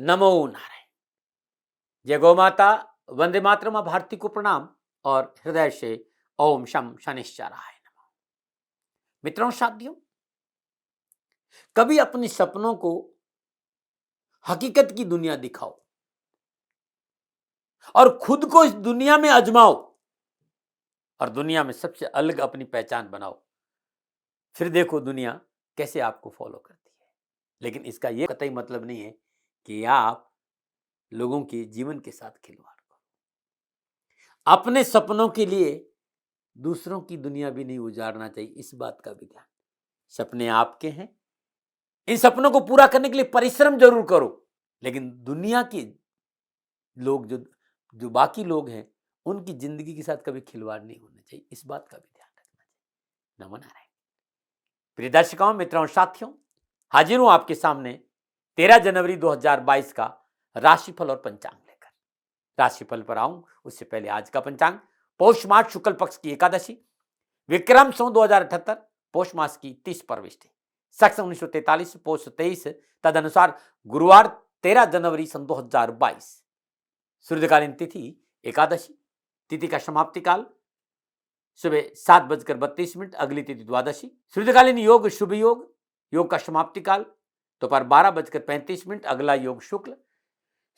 नमो नारायण। जय गौ माता, वंदे मातरम, भारती को प्रणाम और हृदय से ओम शम शनिश्चराय नमः। मित्रों, साथियों, कभी अपने सपनों को हकीकत की दुनिया दिखाओ और खुद को इस दुनिया में आजमाओ और दुनिया में सबसे अलग अपनी पहचान बनाओ। फिर देखो दुनिया कैसे आपको फॉलो करती है। लेकिन इसका यह कतई मतलब नहीं है कि आप लोगों के जीवन के साथ खिलवाड़ करो। अपने सपनों के लिए दूसरों की दुनिया भी नहीं उजाड़ना चाहिए, इस बात का भी ध्यान। सपने आपके हैं, इन सपनों को पूरा करने के लिए परिश्रम जरूर करो, लेकिन दुनिया के लोग जो बाकी लोग हैं उनकी जिंदगी के साथ कभी खिलवाड़ नहीं होना चाहिए, इस बात का भी ध्यान रखना चाहिए। नमो नारायण। प्रिय दर्शकों, मित्रों, साथियों, हाजिर हूं आपके सामने 13 जनवरी 2022 का राशिफल और पंचांग लेकर। राशिफल पर आऊं उससे पहले आज का पंचांग। पौष मास शुक्ल पक्ष की एकादशी, विक्रम संवत 2078, पौष मास की 30 परविष्टि, सख 1943, पौष 23, तदनुसार गुरुवार 13 जनवरी सन 2022। सूर्यकालीन तिथि एकादशी, तिथि का समाप्ति काल सुबह 7:32, अगली तिथि द्वादशी। सूर्यकालीन योग शुभ योग, योग का समाप्ति काल दोपहर 12:35, अगला योग शुक्ल।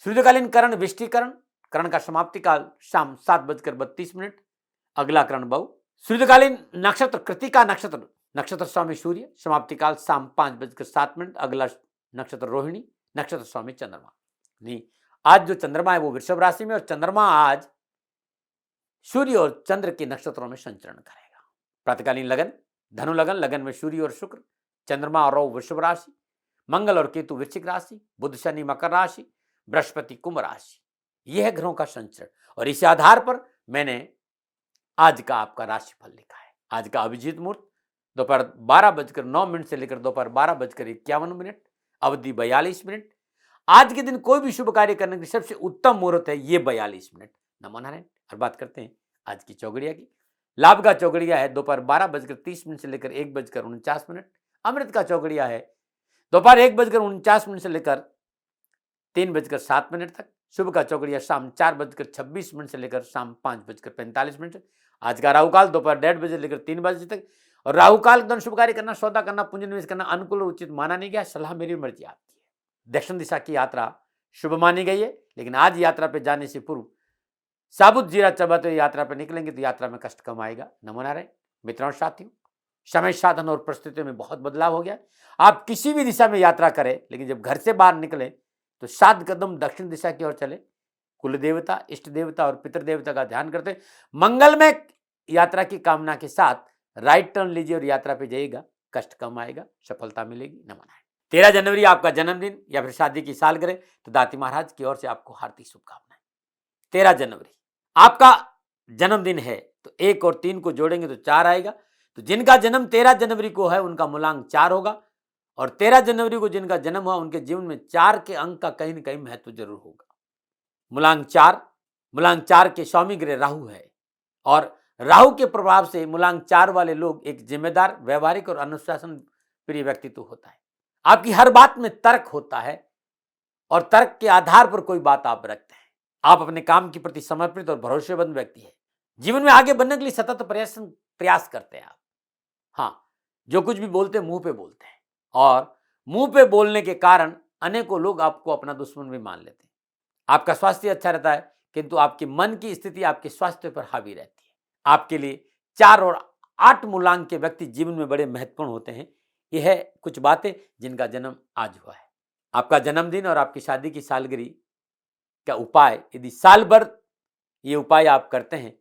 सूर्यकालीन करण विष्टिकरण, करण का समाप्ति काल शाम 7:32, अगला करण बहु। सूर्यकालीन नक्षत्र कृतिका नक्षत्र, नक्षत्र स्वामी सूर्य, समाप्ति काल शाम 5:07, अगला नक्षत्र रोहिणी, नक्षत्र स्वामी चंद्रमा। नहीं, आज जो चंद्रमा है वो वृषभ राशि में, और चंद्रमा आज सूर्य और चंद्र के नक्षत्रों में संचरण करेगा। प्रातःकालीन लगन धनु लगन, लगन में सूर्य और शुक्र, चंद्रमा और राहु वृषभ राशि, मंगल और केतु वृश्चिक राशि, बुध शनि मकर राशि, बृहस्पति कुंभ राशि। यह है ग्रहों का संचरण, और इस आधार पर मैंने आज का आपका राशिफल लिखा है। आज का अभिजीत मुहूर्त दोपहर 12:09 से लेकर दोपहर 12:51, अवधि 42 मिनट। आज के दिन कोई भी शुभ कार्य करने के सबसे उत्तम मुहूर्त है ये 42 मिनट। नमो नारायण। और बात करते हैं आज की चौगड़िया की। लाभ का चौगड़िया है दोपहर 12:30 से लेकर 1:49। अमृत का चौगड़िया है दोपहर 1:49 से लेकर 3:07 तक। शुभ का चौगड़िया शाम 4:26 से लेकर शाम 5:45। आज का राहु काल दोपहर 1:30 बजे लेकर 3 बजे तक। और राहु काल के दौरान शुभ कार्य करना, सौदा करना, पूंजी निवेश करना अनुकूल और उचित माना नहीं गया। सलाह मेरी मर्जी आपकी है। दक्षिण दिशा की यात्रा शुभ मानी गई है, लेकिन आज यात्रा पे जाने से पूर्व साबुत जीरा चबाते हुए यात्रा पर निकलेंगे तो यात्रा में कष्ट कम आएगा। नमो नारायण। मित्रों, साथियों, समय साधन और परिस्थितियों में बहुत बदलाव हो गया। आप किसी भी दिशा में यात्रा करें, लेकिन जब घर से बाहर निकले तो 7 कदम दक्षिण दिशा की ओर चले। कुल देवता, इष्ट देवता और पितृ देवता का ध्यान करते मंगल में यात्रा की कामना के साथ राइट टर्न लीजिए और यात्रा पे जाइएगा, कष्ट कम आएगा, सफलता मिलेगी। नमो नारायण। 13 जनवरी आपका जन्मदिन या फिर शादी की सालगिरह, तो दाती महाराज की ओर से आपको हार्दिक शुभकामनाएं। 13 जनवरी आपका जन्मदिन है तो 1 और 3 को जोड़ेंगे तो 4 आएगा। तो जिनका जन्म 13 जनवरी को है उनका मूलांक 4 होगा, और 13 जनवरी को जिनका जन्म हुआ उनके जीवन में 4 के अंक का कहीं ना कहीं महत्व जरूर होगा। मूलांक 4 के स्वामी ग्रह राहु है, और राहु के प्रभाव से मूलांक 4 वाले लोग एक जिम्मेदार, व्यवहारिक और अनुशासन प्रिय व्यक्तित्व होता है। आपकी हर बात में तर्क होता है और तर्क के आधार पर कोई बात आप रखते हैं। आप अपने काम के प्रति समर्पित और भरोसेमंद व्यक्ति है। जीवन में आगे बढ़ने के लिए सतत प्रयास करते हैं आप। हाँ, जो कुछ भी बोलते हैं मुंह पे बोलते हैं, और मुंह पे बोलने के कारण अनेकों लोग आपको अपना दुश्मन भी मान लेते हैं। आपका स्वास्थ्य अच्छा रहता है, किंतु आपके मन की स्थिति आपके स्वास्थ्य पर हावी रहती है। आपके लिए 4 और 8 मूलांक के व्यक्ति जीवन में बड़े महत्वपूर्ण होते हैं। यह है कुछ बातें जिनका जन्म आज हुआ है। आपका जन्मदिन और आपकी शादी की सालगिरह का उपाय, यदि साल भर ये उपाय आप करते हैं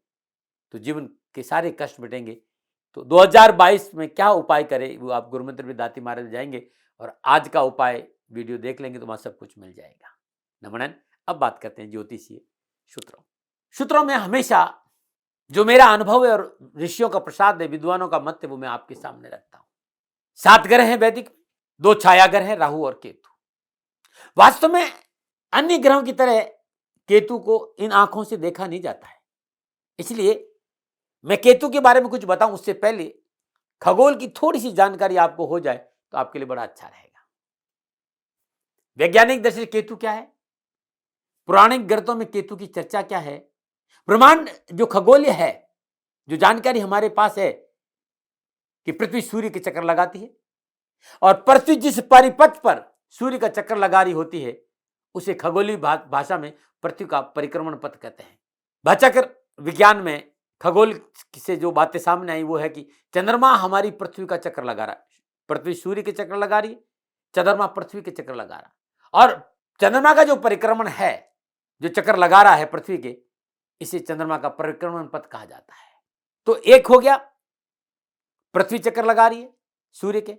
तो जीवन के सारे कष्ट मिटेंगे। तो 2022 में क्या उपाय करें, वो आप गुरुमंत्र में दाती महाराज जाएंगे और आज का उपाय वीडियो देख लेंगे तो वहां सब कुछ मिल जाएगा। नमन। अब बात करते हैं ज्योतिषीय सूत्रों में हमेशा जो मेरा अनुभव है और ऋषियों का प्रसाद है, विद्वानों का मत है, वो मैं आपके सामने रखता हूं। 7 ग्रह हैं वैदिक, 2 छाया ग्रह हैं, राहु और केतु। वास्तव में अन्य ग्रहों की तरह केतु को इन आंखों से देखा नहीं जाता है, इसलिए मैं केतु के बारे में कुछ बताऊं उससे पहले खगोल की थोड़ी सी जानकारी आपको हो जाए तो आपके लिए बड़ा अच्छा रहेगा। वैज्ञानिक दृष्टि से केतु क्या है? पौराणिक ग्रंथों में केतु की चर्चा क्या है, ब्रह्मांड जो खगोलीय है, जो जानकारी हमारे पास है कि पृथ्वी सूर्य के चक्कर लगाती है और पृथ्वी जिस परिपथ पर सूर्य का चक्कर लगा रही होती है उसे खगोलीय भाषा में पृथ्वी का परिक्रमण पथ कहते हैं। भाचक्र विज्ञान में खगोल से जो बातें सामने आई वो है कि चंद्रमा हमारी पृथ्वी का चक्कर लगा रहा है, पृथ्वी सूर्य के चक्कर लगा रही है, चंद्रमा पृथ्वी के चक्कर लगा रहा है और चंद्रमा का जो परिक्रमण है, जो चक्कर लगा रहा है पृथ्वी के, इसे चंद्रमा का परिक्रमण पथ कहा जाता है। तो एक हो गया पृथ्वी चक्कर लगा रही है सूर्य के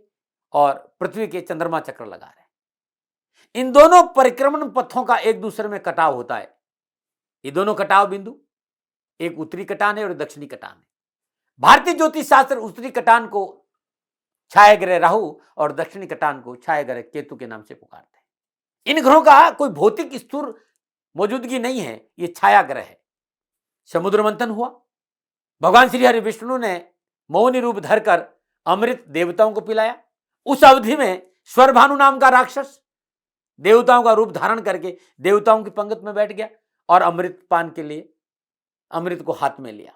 और पृथ्वी के चंद्रमा चक्कर लगा रहे हैं। इन दोनों परिक्रमण पथों का एक दूसरे में कटाव होता है। ये दोनों कटाव बिंदु एक उत्तरी कटान है और दक्षिणी कटान है। भारतीय ज्योतिष शास्त्र उत्तरी कटान को छाया ग्रह राहु और दक्षिणी कटान को छाया ग्रह केतु के नाम से पुकारते हैं। इन ग्रहों का कोई भौतिक स्थूल मौजूदगी नहीं है, ये छाया ग्रह है। समुद्र मंथन हुआ, भगवान श्री हरि विष्णु ने मौनी रूप धरकर अमृत देवताओं को पिलाया। उस अवधि में स्वरभानु नाम का राक्षस देवताओं का रूप धारण करके देवताओं की पंगत में बैठ गया और अमृत पान के लिए अमृत को हाथ में लिया।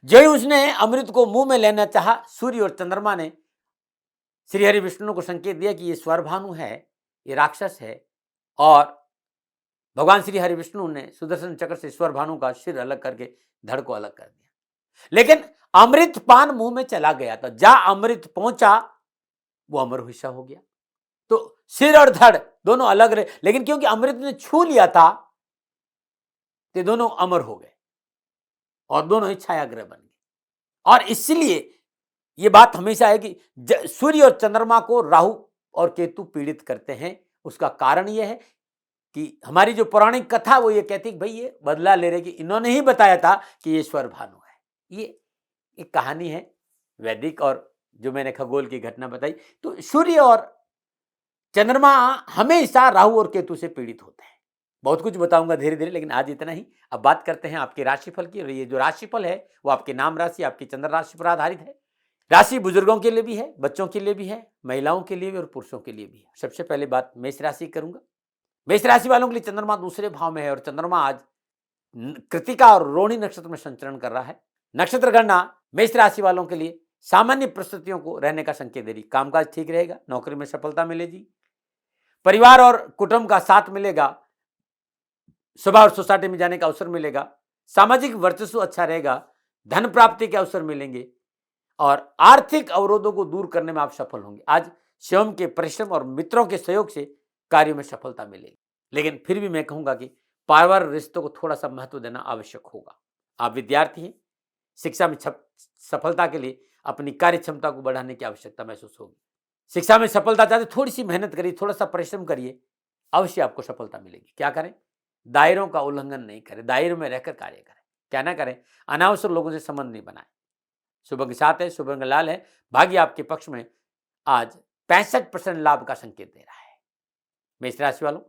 जो ही उसने अमृत को मुंह में लेना चाहा, सूर्य और चंद्रमा ने श्री हरि विष्णु को संकेत दिया कि ये स्वरभानु है, ये राक्षस है और भगवान श्री हरि विष्णु ने सुदर्शन चक्र से स्वरभानु का सिर अलग करके धड़ को अलग कर दिया। लेकिन अमृत पान मुंह में चला गया था, जहां अमृत पहुंचा वो अमर हिस्सा हो गया। तो सिर और धड़ दोनों अलग रहे, लेकिन क्योंकि अमृत ने छू लिया था तो दोनों अमर हो गए और दोनों ही छाया ग्रह बन गए। और इसलिए यह बात हमेशा है कि सूर्य और चंद्रमा को राहु और केतु पीड़ित करते हैं। उसका कारण यह है कि हमारी जो पौराणिक कथा वो ये कहती है कि भाई ये बदला ले रहे कि इन्होंने ही बताया था कि ये स्वरभानु है। ये एक कहानी है वैदिक और जो मैंने खगोल की घटना बताई। तो सूर्य और चंद्रमा हमेशा राहु और केतु से पीड़ित होते हैं। बहुत कुछ बताऊंगा धीरे धीरे, लेकिन आज इतना ही। अब बात करते हैं आपके राशिफल की। और ये जो राशिफल है वो आपके नाम राशि, आपकी चंद्र राशि पर आधारित है। राशि बुजुर्गों के लिए भी है, बच्चों के लिए भी है, महिलाओं के लिए भी और पुरुषों के लिए भी है। सबसे पहले बात मेष राशि करूंगा। मेष राशि वालों के लिए चंद्रमा दूसरे भाव में है और चंद्रमा आज कृतिका और रोहिणी नक्षत्र में संचरण कर रहा है। नक्षत्र गणना मेष राशि वालों के लिए सामान्य परिस्थितियों को रहने का संकेत दे रही। कामकाज ठीक रहेगा, नौकरी में सफलता मिलेगी, परिवार और कुटुंब का साथ मिलेगा, सभा और सोसाइटी में जाने का अवसर मिलेगा, सामाजिक वर्चस्व अच्छा रहेगा, धन प्राप्ति के अवसर मिलेंगे और आर्थिक अवरोधों को दूर करने में आप सफल होंगे। आज स्वयं के परिश्रम और मित्रों के सहयोग से कार्य में सफलता मिलेगी। लेकिन फिर भी मैं कहूंगा कि पारिवारिक रिश्तों को थोड़ा सा महत्व देना आवश्यक होगा। आप विद्यार्थी हैं, शिक्षा में सफलता के लिए अपनी कार्य क्षमता को बढ़ाने की आवश्यकता महसूस होगी। शिक्षा में सफलता चाहते थोड़ी सी मेहनत करिए, थोड़ा सा परिश्रम करिए, अवश्य आपको सफलता मिलेगी। क्या करें? दायरों का उल्लंघन नहीं करें, दायरों में रहकर कार्य करें। क्या ना करें? अनावश्यक लोगों से संबंध नहीं बनाए। शुभ अंक 7 है, शुभ रंग लाल है, भाग्य आपके पक्ष में आज 65% लाभ का संकेत दे रहा है। मेष राशि वालों,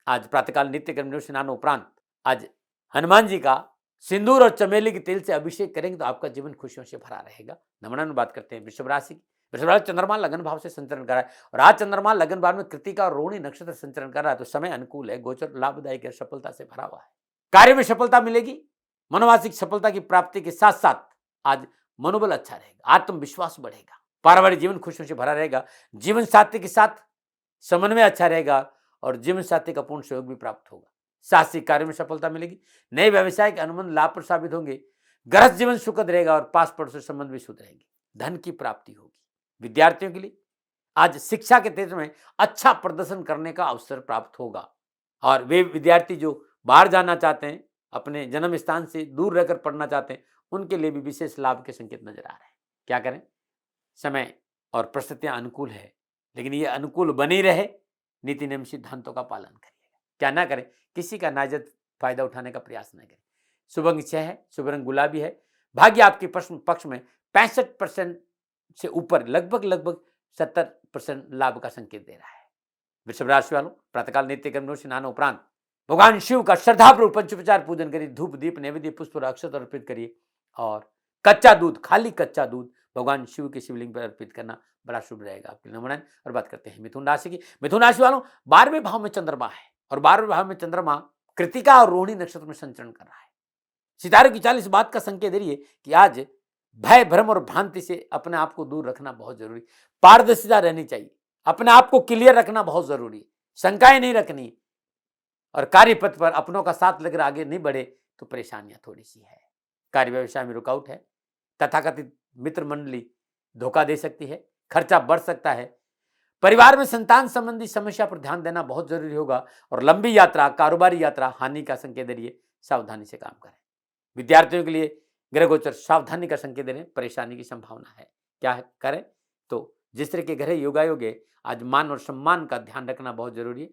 आज प्रातःकाल नित्य कर्म स्नान उपरांत आज हनुमान जी का सिंदूर और चमेली के तेल से अभिषेक करेंगे तो आपका जीवन खुशियों से भरा रहेगा। नमन बात करते हैं वृषभ राशि की। वृषभ राशि चंद्रमा लगन भाव से संचरण कर रहा है और आज चंद्रमा लगन भाव में कृतिका और रोहिणी नक्षत्र संचरण कर रहा है, तो समय अनुकूल है, गोचर लाभदायक है, सफलता से भरा हुआ है। कार्य में सफलता मिलेगी, मनोवांछिक सफलता की प्राप्ति के साथ साथ आज मनोबल अच्छा रहेगा, आत्मविश्वास बढ़ेगा, पारिवारिक जीवन खुशियों से भरा रहेगा, जीवन साथी के साथ समन्वय अच्छा रहेगा और जीवन साथी का पूर्ण सहयोग भी प्राप्त होगा। साहसिक कार्य में सफलता मिलेगी, नए व्यवसाय के अनुबंध लाभप्रद साबित होंगे, गृहस्थ जीवन सुखद रहेगा और पास पड़ोस से संबंध भी शुद्ध रहेंगे, धन की प्राप्ति होगी। विद्यार्थियों के लिए आज शिक्षा के क्षेत्र में अच्छा प्रदर्शन करने का अवसर प्राप्त होगा और वे विद्यार्थी जो बाहर जाना चाहते हैं, अपने जन्म स्थान से दूर रहकर पढ़ना चाहते हैं, उनके लिए भी विशेष लाभ के संकेत नजर आ रहे हैं। क्या करें? समय और परिस्थितियां अनुकूल है, लेकिन ये अनुकूल बनी रहे, नीति नियम सिद्धांतों का पालन करिएगा। क्या ना करें? किसी का नाजायज फायदा उठाने का प्रयास न करें। शुभ अंक 6 है, शुभ रंग गुलाबी है, भाग्य आपके पक्ष में 65% से ऊपर लगभग 70% लाभ का संकेत दे रहा है। वृषभ राशि वालों, प्रातःकाल नित्य कर्म स्नान उपरांत भगवान शिव का श्रद्धापूर्वक पंचोपचार पूजन करिए, धूप दीप नैवेद्य पुष्प और अक्षत अर्पित करिए और कच्चा दूध, खाली कच्चा दूध भगवान शिव के शिवलिंग पर अर्पित करना बड़ा शुभ रहेगा आपके लिए। नमन। और बात करते हैं मिथुन राशि की। मिथुन राशि वालों, 12वें भाव में चंद्रमा है और 12वें भाव में चंद्रमा कृतिका और रोहिणी नक्षत्र में संचरण कर रहा है। सितारों की चाल इस बात का संकेत दे रही है कि आज भय, भ्रम और भ्रांति से अपने आप को दूर रखना बहुत जरूरी। पारदर्शिता रहनी चाहिए, अपने आप को क्लियर रखना बहुत जरूरी है, शंकाएं नहीं रखनी। और कार्य पथ पर अपनों का साथ लेकर आगे नहीं बढ़े तो परेशानियां थोड़ी सी है। कार्य व्यवसाय में रुकावट है, तथाकथित मित्र मंडली धोखा दे सकती है, खर्चा बढ़ सकता है। परिवार में संतान संबंधी समस्या पर ध्यान देना बहुत जरूरी होगा। और लंबी यात्रा, कारोबारी यात्रा हानि का संकेत दे रही है, सावधानी से काम करें। विद्यार्थियों के लिए ग्रह गोचर सावधानी का संकेत दे रहे हैं, परेशानी की संभावना है। क्या है करें? तो जिस तरह के ग्रह योगायोग है, आज मान और सम्मान का ध्यान रखना बहुत जरूरी है।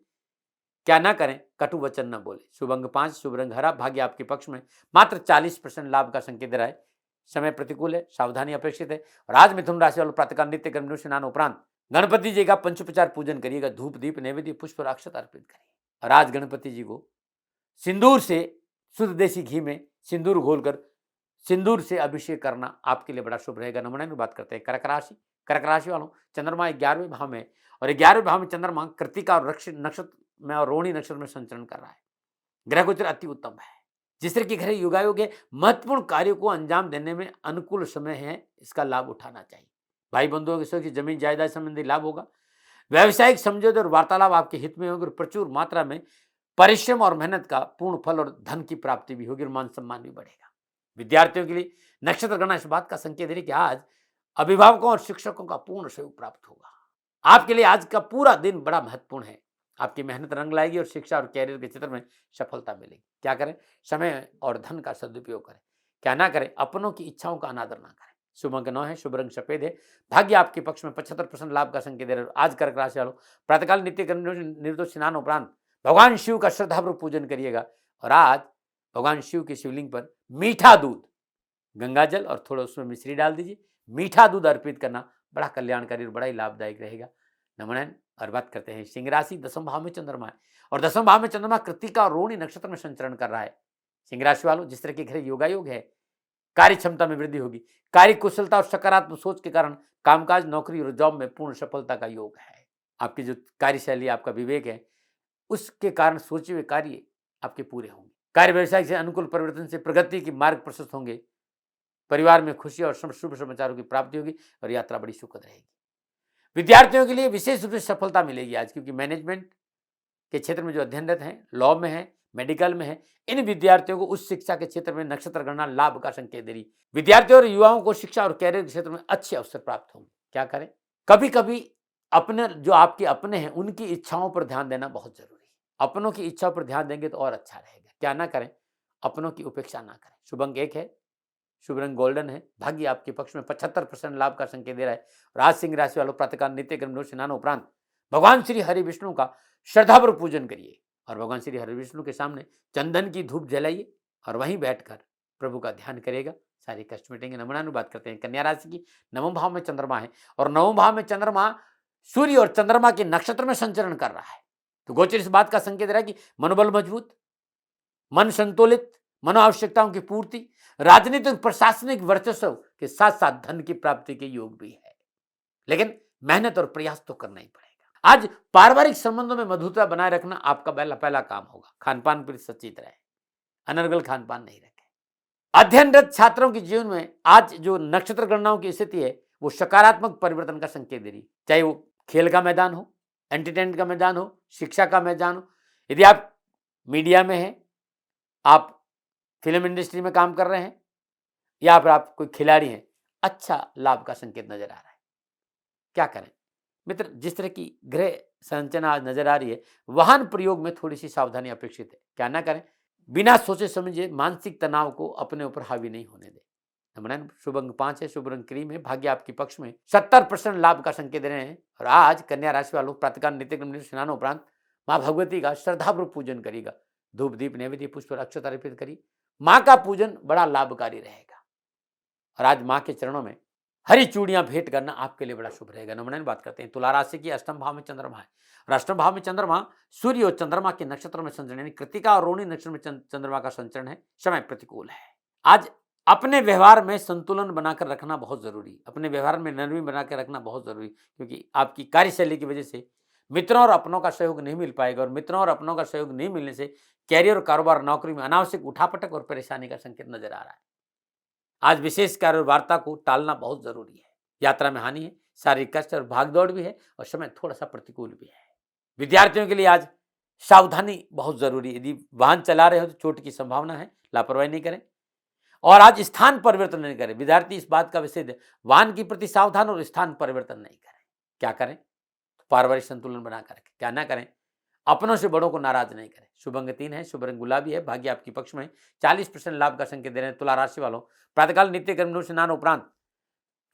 क्या ना करें? कटु वचन न बोले। शुभ अंग 5, शुभ रंग हरा, भाग्य आपके पक्ष में, मात्र 40% लाभ का संकेत दे रहा है। समय प्रतिकूल है, सावधानी अपेक्षित है। और आज मिथुन राशि वालों प्रातःकाल नित्य कर्म स्नान उपरांत गणपति जी का पंचोपचार पूजन करिएगा, धूप दीप नैवेद्य पुष्प और अक्षत अर्पित करिए। और आज गणपति जी को सिंदूर से, शुद्ध देसी घी में सिंदूर घोलकर सिंदूर से अभिषेक करना आपके लिए बड़ा शुभ रहेगा। नमूने में बात करते हैं कर्क राशि। कर्क राशि वालों, चंद्रमा 11वें भाव में, और 11वें भाव में चंद्रमा कृतिका और नक्षत्र में और रोहिणी नक्षत्र में संचरण कर रहा है। ग्रह गोचर अति उत्तम है। जिस तरह के ग्रह योगायोग है, महत्वपूर्ण कार्यों को अंजाम देने में अनुकूल समय है, इसका लाभ उठाना चाहिए। भाई बंधुओं के साथ जमीन जायदाद संबंधी लाभ होगा। व्यावसायिक समझौते और वार्तालाप आपके हित में होगी और प्रचुर मात्रा में परिश्रम और मेहनत का पूर्ण फल और धन की प्राप्ति भी होगी और मान सम्मान भी बढ़ेगा। विद्यार्थियों के लिए नक्षत्र गणना इस बात का संकेत है कि आज अभिभावकों और शिक्षकों का पूर्ण सहयोग प्राप्त होगा। आपके लिए आज का पूरा दिन बड़ा महत्वपूर्ण है। आपकी मेहनत रंग लाएगी और शिक्षा और कैरियर के क्षेत्र में सफलता मिलेगी। क्या करें? समय और धन का सदुपयोग करें। क्या ना करें? अपनों की इच्छाओं का अनादर ना करें। शुभ अंक 9 है, शुभ रंग सफेद है, भाग्य आपके पक्ष में, 75% लाभ का संकेत दे रहे। आज कर्क राशि वालों प्रातःकाल नित्य कर्म निर्दोष स्नान उपरांत भगवान शिव का श्रद्धापूर्वक पूजन करिएगा। और आज भगवान शिव के शिवलिंग पर मीठा दूध, गंगा जल और थोड़ा उसमें मिश्री डाल दीजिए, मीठा दूध अर्पित करना बड़ा कल्याणकारी और बड़ा ही लाभदायक रहेगा। नमन। और बात करते हैं सिंह राशि। 10वें भाव में चंद्रमा है और 10वें भाव में चंद्रमा कृतिका और रोहिणी नक्षत्र में संचरण कर रहा है। सिंह राशि वालों, जिस तरह के ग्रह योगायोग है, कार्य क्षमता में वृद्धि होगी। कार्य कुशलता और सकारात्मक सोच के कारण कामकाज, नौकरी और जॉब में पूर्ण सफलता का योग है। आपकी जो कार्यशैली, आपका विवेक है, उसके कारण सोचे हुए कार्य आपके पूरे होंगे। कार्य व्यवसाय से अनुकूल परिवर्तन से प्रगति की मार्ग प्रशस्त होंगे। परिवार में खुशी और शुभ समाचारों की प्राप्ति होगी और यात्रा बड़ी सुखद रहेगी। विद्यार्थियों के लिए विशेष रूप से सफलता मिलेगी आज, क्योंकि मैनेजमेंट के क्षेत्र में जो अध्ययनरत हैं, लॉ में है, मेडिकल में है, इन विद्यार्थियों को उस शिक्षा के क्षेत्र में नक्षत्र गणना लाभ का संकेत दे रही। विद्यार्थियों और युवाओं को शिक्षा और कैरियर के क्षेत्र में अच्छे अवसर प्राप्त होंगे। क्या करें? कभी कभी अपने जो आपके अपने हैं उनकी इच्छाओं पर ध्यान देना बहुत जरूरी है। अपनों की इच्छाओं पर ध्यान देंगे तो और अच्छा रहेगा। क्या ना करें? अपनों की उपेक्षा ना करें। शुभ अंक 1 है, शुभ रंग गोल्डन है, भाग्य आपके पक्ष में, 75% लाभ का संकेत दे रहा है। और आज सिंह राशि वालों प्रातःकाल नित्य कर्म स्नान उपरांत भगवान श्री हरि विष्णु का श्रद्धापूर्वक पूजन करिए और भगवान श्री हरि विष्णु के सामने चंदन की धूप जलाइए और वहीं बैठकर प्रभु का ध्यान करेगा, सारे कष्ट मिटेंगे। नमनानुवाद करते हैं कन्या राशि की। 9वें भाव में चंद्रमा है और 9वें भाव में चंद्रमा सूर्य और चंद्रमा के नक्षत्र में संचरण कर रहा है। तो गोचर इस बात का संकेत रहा है कि मनोबल मजबूत, मन संतुलित, मनो आवश्यकताओं की पूर्ति, राजनीतिक प्रशासनिक वर्चस्व के साथ साथ धन की प्राप्ति के योग भी है। लेकिन मेहनत और प्रयास तो करना ही पड़ेगा। आज पारिवारिक संबंधों में मधुरता बनाए रखना आपका पहला काम होगा। खानपान पर सचेत रहे, अनर्गल खानपान नहीं रखें। अध्ययनरत छात्रों के जीवन में आज जो नक्षत्र गणनाओं की स्थिति है वो सकारात्मक परिवर्तन का संकेत दे रही है। चाहे वो खेल का मैदान हो, एंटरटेनमेंट का मैदान हो, शिक्षा का मैदान हो, यदि आप मीडिया में हैं, आप फिल्म इंडस्ट्री में काम कर रहे हैं या फिर आप कोई खिलाड़ी हैं, अच्छा लाभ का संकेत नजर आ रहा है। क्या करें मित्र? जिस तरह की ग्रह संरचना आज नजर आ रही है, वाहन प्रयोग में थोड़ी सी सावधानी अपेक्षित है। क्या ना करें? बिना सोचे समझे मानसिक तनाव को अपने ऊपर हावी नहीं होने दें। नमन। शुभ अंक 5 है, शुभ रंग क्रीम है, भाग्य आपके पक्ष में, 70% लाभ का संकेत दे रहे हैं। और आज कन्या राशि वालों प्रातःकाल नित्य कर्म स्नान उपरांत माँ भगवती का श्रद्धापूर्वक पूजन करिएगा। धूप दीप नैवेद्य पुष्प और अक्षत अर्पित करिए। माँ का पूजन बड़ा लाभकारी रहेगा। और आज माँ के चरणों में हरी चूड़ियां भेंट करना आपके लिए बड़ा शुभ रहेगा। नमन। बात करते हैं तुला राशि की। 8वें भाव में चंद्रमा है और 8वें भाव में चंद्रमा सूर्य और चंद्रमा के नक्षत्र में संचरण, यानी कृतिका और रोहिणी नक्षत्र में चंद्रमा का संचरण है। समय प्रतिकूल है। आज अपने व्यवहार में संतुलन बनाकर रखना बहुत जरूरी, अपने व्यवहार में नरमी बनाकर रखना बहुत जरूरी, क्योंकि आपकी कार्यशैली की वजह से मित्रों और अपनों का सहयोग नहीं मिल पाएगा और मित्रों और अपनों का सहयोग नहीं मिलने से कैरियर, कारोबार, नौकरी में अनावश्यक उठापटक और परेशानी का संकेत नजर आ रहा है। आज विशेष कार्य और वार्ता को टालना बहुत जरूरी है। यात्रा में हानि है, शारीरिक कष्ट और भागदौड़ भी है और समय थोड़ा सा प्रतिकूल भी है। विद्यार्थियों के लिए आज सावधानी बहुत जरूरी है। यदि वाहन चला रहे हो तो चोट की संभावना है, लापरवाही नहीं करें और आज स्थान परिवर्तन नहीं करें। विद्यार्थी इस बात का विशेष वाहन के प्रति सावधान और स्थान परिवर्तन नहीं करें। क्या करें? पारिवारिक संतुलन बनाकर रखें। क्या ना करें? अपनों से बड़ों को नाराज नहीं करें। शुभ अंक 3 है, शुभ रंग गुलाबी है, भाग्य आपके पक्ष में। 40% लाभ का संकेत दे रहे हैं तुला राशि वालों। प्रातःकाल नित्य कर्म स्नान उपरांत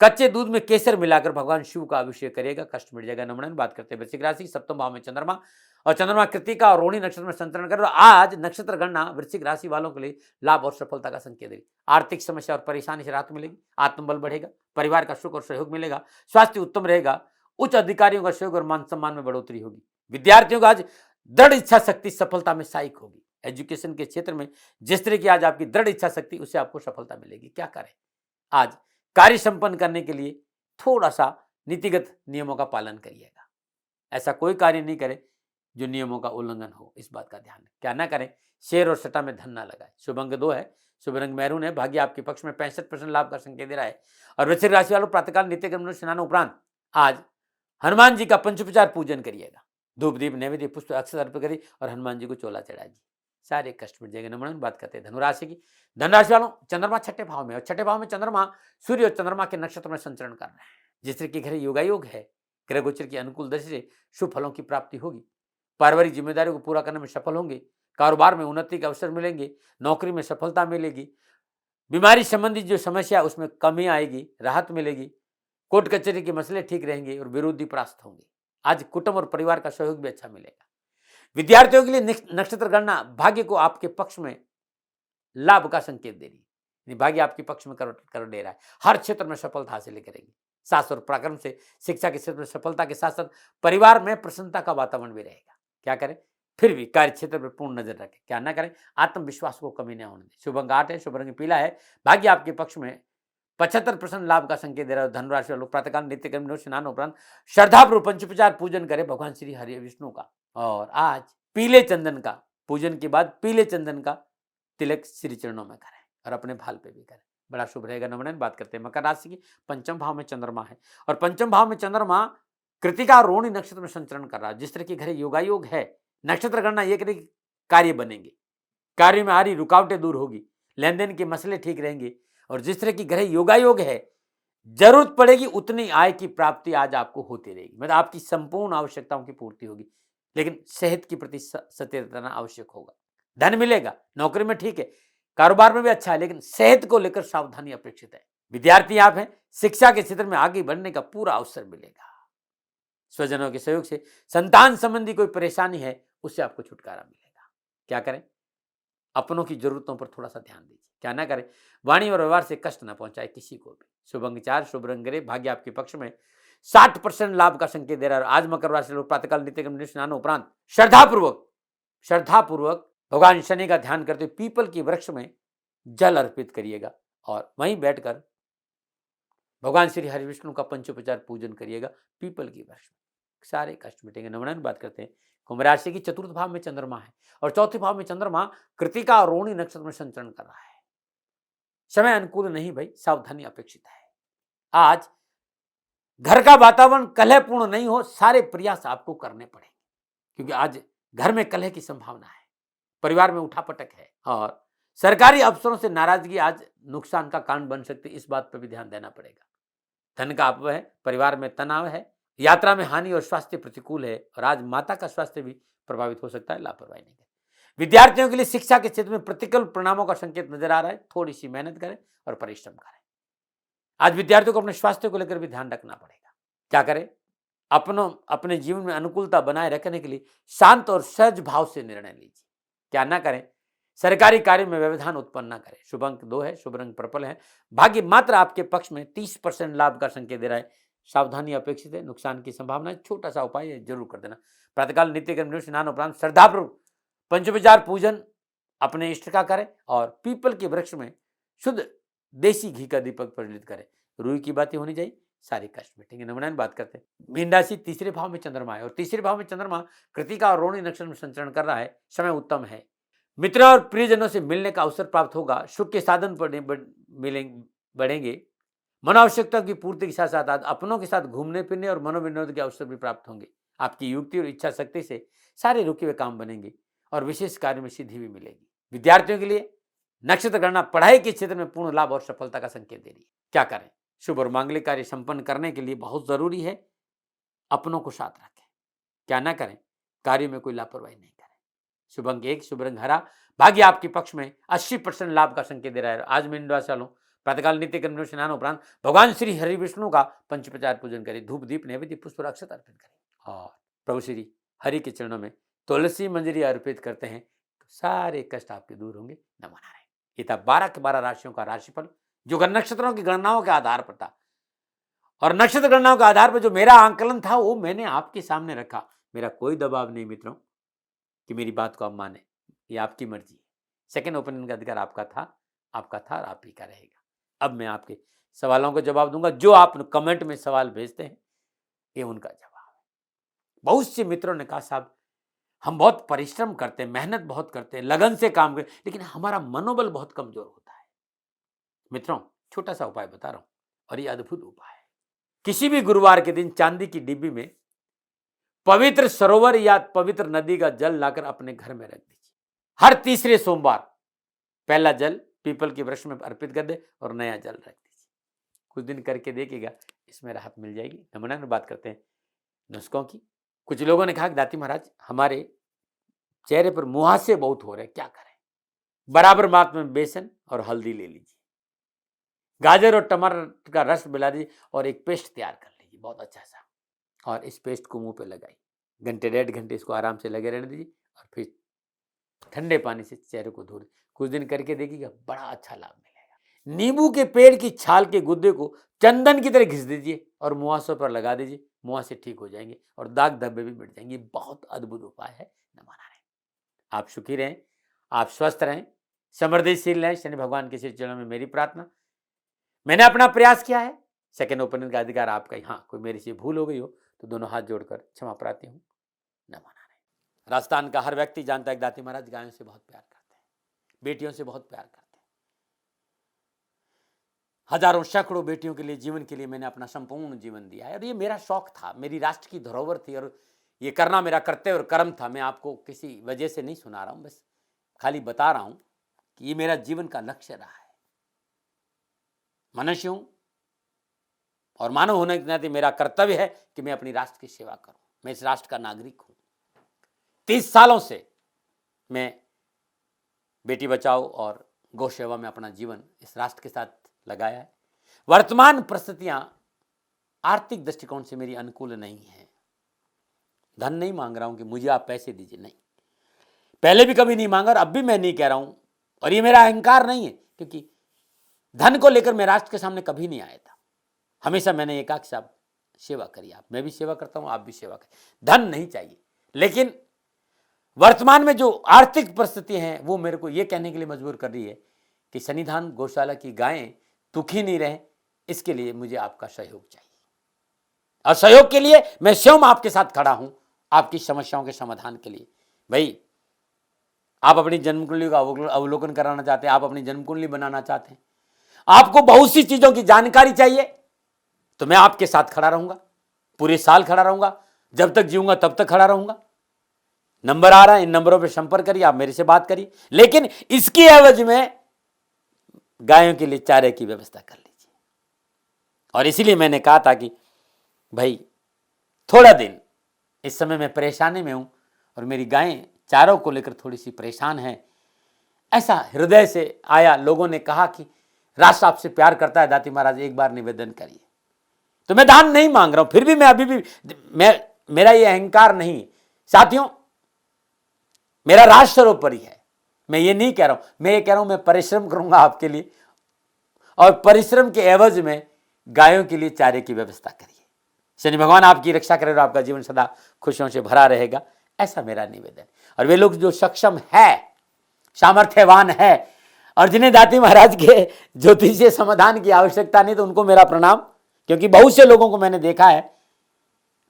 कच्चे दूध में केसर मिलाकर भगवान शिव का अभिषेक करिएगा, कष्ट मिट जाएगा। नमन बात करते हैं वृश्चिक राशि, सप्तम भाव में चंद्रमा और चंद्रमा कृतिका और रोहिणी नक्षत्र में संचरण कर। आज नक्षत्र गणना वृश्चिक राशि वालों के लिए लाभ और सफलता का संकेत देगी। आर्थिक समस्या और परेशानी से राहत मिलेगी, आत्मबल बढ़ेगा, परिवार का सुख और सहयोग मिलेगा, स्वास्थ्य उत्तम रहेगा, उच्च अधिकारियों का सहयोग और मान सम्मान में बढ़ोतरी होगी। विद्यार्थियों को आज दृढ़ इच्छा शक्ति सफलता में सहायक होगी। एजुकेशन के क्षेत्र में जिस तरह की आज आपकी दृढ़ इच्छा शक्ति, उससे आपको सफलता मिलेगी। क्या करें? आज कार्य संपन्न करने के लिए थोड़ा सा नीतिगत नियमों का पालन करिएगा। ऐसा कोई कार्य नहीं करें जो नियमों का उल्लंघन हो, इस बात का ध्यान रखें। क्या ना करें? शेयर और सट्टा में धन ना लगाएं। शुभ अंक 2 है, शुभ रंग मैरून है, भाग्य आपके पक्ष में। 65% लाभ का संकेत दे रहा है। और वृश्चिक राशि वालों प्रातःकाल नित्य कर्म स्नान उपरांत आज हनुमान जी का पंचोपचार पूजन करिएगा। धूप दीप नैवेद्य पुष्प अक्षत अर्पित करिए और हनुमान जी को चोला चढ़ाइए, सारे कष्ट मिट जाएंगे। नमन बात करते हैं धनुराशि की। धनराशि वालों चंद्रमा छठे भाव में और छठे भाव में चंद्रमा सूर्य और चंद्रमा के नक्षत्र में संचरण कर रहे हैं। जिस तरह के घर योगायोग है, ग्रह गोचर की अनुकूल दशा से शुभ फलों की प्राप्ति होगी। पारिवारिक जिम्मेदारियों को पूरा करने में सफल होंगे। कारोबार में उन्नति के अवसर मिलेंगे, नौकरी में सफलता मिलेगी। बीमारी संबंधी जो समस्या उसमें कमी आएगी, राहत मिलेगी। कोर्ट कचहरी के मसले ठीक रहेंगे और विरोधी परास्त होंगे। आज कुटुंब और परिवार का सहयोग भी अच्छा मिलेगा। विद्यार्थियों के लिए नक्षत्र गणना भाग्य को आपके पक्ष में लाभ का संकेत दे रही है। भाग्य आपके पक्ष में कर दे रहा है। हर क्षेत्र में सफलता हासिल करेगी। साहस और पराक्रम से शिक्षा के क्षेत्र में सफलता के साथ साथ परिवार में प्रसन्नता का वातावरण भी रहेगा। क्या करें? फिर भी कार्य क्षेत्र पर पूर्ण नजर रखें। क्या ना करें? आत्मविश्वास को कमी न होने दें। शुभ अंक 8 है, शुभ रंग पीला है, भाग्य आपके पक्ष में। 75% लाभ का संकेत दे रहा है। धनुराशि वालों प्रातःकाल नित्य कर्म स्नान उपरांत श्रद्धापूर्वक पंचोपचार पूजन करें भगवान श्री हरि विष्णु का। और आज पीले चंदन का पूजन के बाद पीले चंदन का तिलक श्री चरणों में करें और अपने भाल पे भी करें, बड़ा शुभ रहेगा। नमन बात करते हैं मकर राशि की। पंचम भाव में चंद्रमा है और पंचम भाव में चंद्रमा कृतिका और रोहिणी नक्षत्र में संचरण कर रहा है। जिस तरह के घर योगायोग है, नक्षत्र गणना ये करें कार्य बनेंगे, कार्य में आ रही रुकावटें दूर होगी, लेन देन के मसले ठीक रहेंगे। और जिस तरह की ग्रह योगायोग है, जरूरत पड़ेगी उतनी आय की प्राप्ति आज आपको होती रहेगी। मतलब आपकी संपूर्ण आवश्यकताओं की पूर्ति होगी, लेकिन सेहत के प्रति सचेत रहना आवश्यक होगा। धन मिलेगा, नौकरी में ठीक है, कारोबार में भी अच्छा है, लेकिन सेहत को लेकर सावधानी अपेक्षित है। विद्यार्थी आप हैं, शिक्षा के क्षेत्र में आगे बढ़ने का पूरा अवसर मिलेगा। स्वजनों के सहयोग से संतान संबंधी कोई परेशानी है, उससे आपको छुटकारा मिलेगा। क्या करें? अपनों की जरूरतों पर थोड़ा सा ध्यान दीजिए। क्या ना करें? वाणी और व्यवहार से कष्ट न पहुंचाए किसी को भी। शुभ अंक 4, शुभ रंग ग्रे, भाग्य आपके पक्ष में। 60% लाभ का संकेत दे रहा है। आज मकर राशि लोग प्रातःकाल नित्य कर्म स्नान उपरांत श्रद्धापूर्वक भगवान शनि का ध्यान करते हुए पीपल की वृक्ष में जल अर्पित करिएगा और वहीं बैठकर भगवान श्री हरि विष्णु का पंचोपचार पूजन करिएगा पीपल की वृक्ष में, सारे कष्ट मिटेंगे। नमन बात करते हैं कुंभ राशि की। चतुर्थ भाव में चंद्रमा है और चौथे भाव में चंद्रमा कृतिका और रोहिणी नक्षत्र में संचरण कर रहा है। समय अनुकूल नहीं भाई, सावधानी अपेक्षित है। आज घर का वातावरण कलहपूर्ण नहीं हो, सारे प्रयास आपको करने पड़ेंगे, क्योंकि आज घर में कलह की संभावना है, परिवार में उठापटक है और सरकारी अफसरों से नाराजगी आज नुकसान का कारण बन सकती है। इस बात पर भी ध्यान देना पड़ेगा। धन का अपव्यय है, परिवार में तनाव है, यात्रा में हानि और स्वास्थ्य प्रतिकूल है और आज माता का स्वास्थ्य भी प्रभावित हो सकता है, लापरवाही नहीं करें। विद्यार्थियों के लिए शिक्षा के क्षेत्र में प्रतिकूल परिणामों का संकेत नजर आ रहा है। थोड़ी सी मेहनत करें और परिश्रम करें। आज विद्यार्थियों को अपने स्वास्थ्य को लेकर भी ध्यान रखना पड़ेगा। क्या करें? अपने जीवन में अनुकूलता बनाए रखने के लिए शांत और सहज भाव से निर्णय लीजिए। क्या ना करें? सरकारी कार्य में व्यवधान उत्पन्न न करें। शुभ अंक 2 है, शुभ रंग पर्पल है, भाग्य मात्र आपके पक्ष में। 30% लाभ का संकेत दे रहा है। सावधानी अपेक्षित है, नुकसान की संभावना है, छोटा सा उपाय जरूर कर देना। प्रातःकाल नित्य कर्म स्नान उपरांत श्रद्धापूर्वक पंचोपचार पूजन अपने इष्ट का करें और पीपल के वृक्ष में शुद्ध देसी घी का दीपक प्रज्वलित करें। रुई की बाती होनी चाहिए, सारे कष्ट मिटेंगे। नंबर 9 बात करते हैं। मीन राशि तीसरे भाव में चंद्रमा है और तीसरे भाव में चंद्रमा कृतिका और रोहिणी नक्षत्र में संचरण कर रहा है। समय उत्तम है। मित्रों और प्रियजनों से मिलने का अवसर प्राप्त होगा। सुख के साधन बढ़ेंगे। मनोआवश्यकता की पूर्ति के साथ साथ अपनों के साथ घूमने फिरने और मनोविनोद के अवसर भी प्राप्त होंगे। आपकी युक्ति और इच्छा शक्ति से सारे रुके हुए काम बनेंगे और विशेष कार्य में सिद्धि भी मिलेगी। विद्यार्थियों के लिए नक्षत्र गणना पढ़ाई के क्षेत्र में पूर्ण लाभ और सफलता का संकेत दे रही है। क्या करें? शुभ और मांगलिक कार्य संपन्न करने के लिए बहुत जरूरी है अपनों को साथ रखें। क्या ना करें? कार्य में कोई लापरवाही नहीं करें। शुभ अंक 1, शुभ रंग हरा। भाग्य आपके पक्ष में 80% लाभ का संकेत दे रहा है। आज मीन राशि वालों प्रातःकाल नित्य कर्म स्नान उपरांत भगवान श्री हरि विष्णु का पंचप्रचार पूजन करें। धूप दीप नैवेद्य पुष्प और अक्षत अर्पित करें और प्रभु श्री हरि के चरणों में तुलसी मंजरी अर्पित करते हैं तो सारे कष्ट आपके दूर होंगे। न मना रहे। ये था 12 के 12 राशियों का राशिफल जो नक्षत्रों की गणनाओं के आधार पर था और नक्षत्र गणनाओं के आधार पर जो मेरा आंकलन था वो मैंने आपके सामने रखा। मेरा कोई दबाव नहीं मित्रों कि मेरी बात को आप माने, ये आपकी मर्जी है। सेकंड ओपिनियन का अधिकार आपका था और आप ही का रहेगा। अब मैं आपके सवालों को जवाब दूंगा। जो आप कमेंट में सवाल भेजते हैं ये उनका जवाब है। बहुत से मित्रों ने कहा साहब हम बहुत परिश्रम करते हैं, मेहनत बहुत करते हैं, लगन से काम करते, लेकिन हमारा मनोबल बहुत कमजोर होता है। मित्रों छोटा सा उपाय बता रहा हूं और ये अद्भुत उपाय है। किसी भी गुरुवार के दिन चांदी की डिब्बी में पवित्र सरोवर या पवित्र नदी का जल लाकर अपने घर में रख दीजिए। हर तीसरे सोमवार पहला जल पीपल के वृक्ष में अर्पित कर दे और नया जल रख दीजिए। कुछ दिन करके देखिएगा, इसमें राहत मिल जाएगी। नमूना में बात करते हैं नुस्खों की। कुछ लोगों ने कहा कि दाती महाराज हमारे चेहरे पर मुहासे बहुत हो रहे, क्या करें? बराबर मात्रा में बेसन और हल्दी ले लीजिए, गाजर और टमाटर का रस मिला दीजिए और एक पेस्ट तैयार कर लीजिए बहुत अच्छा सा, और इस पेस्ट को मुंह पे लगाइए। घंटे 1.5 घंटे इसको आराम से लगे रहने दीजिए और फिर ठंडे पानी से चेहरे को धो। कुछ दिन करके देखिएगा बड़ा अच्छा लाभ मिलेगा। नींबू के पेड़ की छाल के गुद्दे को चंदन की तरह घिस दीजिए और मुहासों पर लगा दीजिए। मुहासे ठीक हो जाएंगे और दाग धब्बे भी मिट जाएंगे। बहुत अद्भुत उपाय है। न माना रहें। आप सुखी रहें, आप स्वस्थ रहें, समृद्धिशील रहें। शनि भगवान के श्री चरणों में मेरी प्रार्थना। मैंने अपना प्रयास किया है। सेकंड ओपिनियन का अधिकार आपका ही। हाँ कोई मेरे से भूल हो गई हो तो दोनों हाथ जोड़कर क्षमा प्रार्थी हूँ। न माना रहें। राजस्थान का हर व्यक्ति जानता है कि दाती महाराज गायों से बहुत प्यार करते हैं, बेटियों से बहुत प्यार करते हैं। हजारों सैकड़ों बेटियों के लिए, जीवन के लिए मैंने अपना संपूर्ण जीवन दिया है और ये मेरा शौक था, मेरी राष्ट्र की धरोहर थी और ये करना मेरा कर्तव्य और कर्म था। मैं आपको किसी वजह से नहीं सुना रहा हूं, बस खाली बता रहा हूं कि ये मेरा जीवन का लक्ष्य रहा है। मनुष्य हूं और मानव होने के नाते मेरा कर्तव्य है कि मैं अपनी राष्ट्र की सेवा करूं। मैं इस राष्ट्र का नागरिक हूं। 30 सालों से मैं बेटी बचाओ और गौ सेवा में अपना जीवन इस राष्ट्र के साथ लगाया है। वर्तमान परिस्थितियां आर्थिक दृष्टिकोण से मेरी अनुकूल नहीं है। धन नहीं मांग रहा हूं कि मुझे आप पैसे दीजिए, नहीं, पहले भी कभी नहीं मांगा और अब भी मैं नहीं कह रहा हूं। और ये मेरा अहंकार नहीं है, क्योंकि धन को लेकर मैं राष्ट्र के सामने कभी नहीं आया था। हमेशा मैंने ये कहा कि साहब सेवा करिए आप, मैं भी सेवा करता हूं, आप भी सेवा करिए। धन नहीं चाहिए, लेकिन वर्तमान में जो आर्थिक परिस्थिति हैं वो मेरे को ये कहने के लिए मजबूर कर रही है कि सन्निधान गौशाला की गायें दुखी नहीं रहे, इसके लिए मुझे आपका सहयोग चाहिए। और सहयोग के लिए मैं स्वयं आपके साथ खड़ा हूं, आपकी समस्याओं के समाधान के लिए। भाई आप अपनी जन्म कुंडली का अवलोकन कराना चाहते हैं, आप अपनी जन्म कुंडली बनाना चाहते हैं, आपको बहुत सी चीजों की जानकारी चाहिए, तो मैं आपके साथ खड़ा रहूंगा, पूरे साल खड़ा रहूंगा, जब तक जीऊंगा तब तक खड़ा रहूंगा। नंबर आ रहा है, इन नंबरों पर संपर्क करिए, आप मेरे से बात करिए, लेकिन इसकी एवज में गायों के लिए चारे की व्यवस्था कर लीजिए। और इसीलिए मैंने कहा था कि भाई थोड़ा दिन इस समय मैं परेशानी में हूं और मेरी गायें चारों को लेकर थोड़ी सी परेशान हैं। ऐसा हृदय से आया, लोगों ने कहा कि राष्ट्र आपसे प्यार करता है दाती महाराज, एक बार निवेदन करिए। तो मैं दान नहीं मांग रहा हूं, फिर भी मैं अभी भी मेरा ये अहंकार नहीं साथियों, मेरा राष्ट्र सर्वोपरि है। मैं ये नहीं कह रहा हूं, मैं ये कह रहा हूं मैं परिश्रम करूंगा आपके लिए और परिश्रम के एवज में गायों के लिए चारे की व्यवस्था करिए। शनि भगवान आपकी रक्षा करे और आपका जीवन सदा खुशियों से भरा रहेगा, ऐसा मेरा निवेदन। और वे लोग जो सक्षम है, सामर्थ्यवान है और जिन्हें दाती महाराज के ज्योतिषीय समाधान की आवश्यकता नहीं, तो उनको मेरा प्रणाम क्योंकि बहुत से लोगों को मैंने देखा है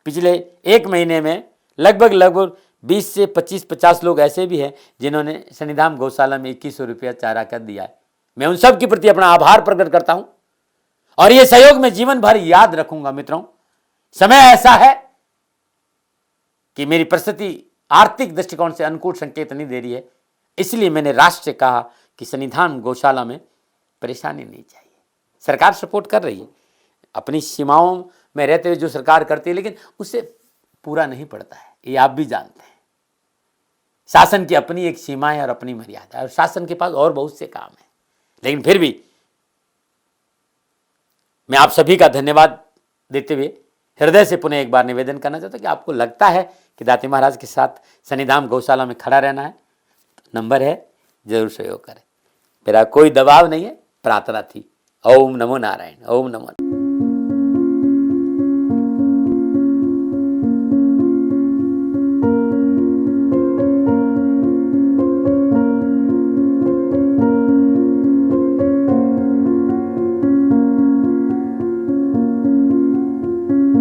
पिछले 1 महीने में लगभग 20 से 25-50 लोग ऐसे भी हैं जिन्होंने शनिधाम गौशाला में 2100 रुपया चारा कर दिया है। मैं उन सब के प्रति अपना आभार प्रकट करता हूं और ये सहयोग मैं जीवन भर याद रखूंगा। मित्रों, समय ऐसा है कि मेरी परिस्थिति आर्थिक दृष्टिकोण से अनुकूल संकेत नहीं दे रही है, इसलिए मैंने राष्ट्र से कहा कि शनिधाम गौशाला में परेशानी नहीं चाहिए। सरकार सपोर्ट कर रही है, अपनी सीमाओं में रहते हुए जो सरकार करती है, लेकिन उससे पूरा नहीं पड़ता है, ये आप भी जानते हैं। शासन की अपनी एक सीमा है और अपनी मर्यादा है और शासन के पास और बहुत से काम है, लेकिन फिर भी मैं आप सभी का धन्यवाद देते हुए हृदय से पुनः एक बार निवेदन करना चाहता हूं कि आपको लगता है कि दाती महाराज के साथ शनिधाम गौशाला में खड़ा रहना है, तो नंबर है, जरूर सहयोग करें। मेरा कोई दबाव नहीं है, प्रार्थना थी। ओम नमो नारायण। ओम नमो।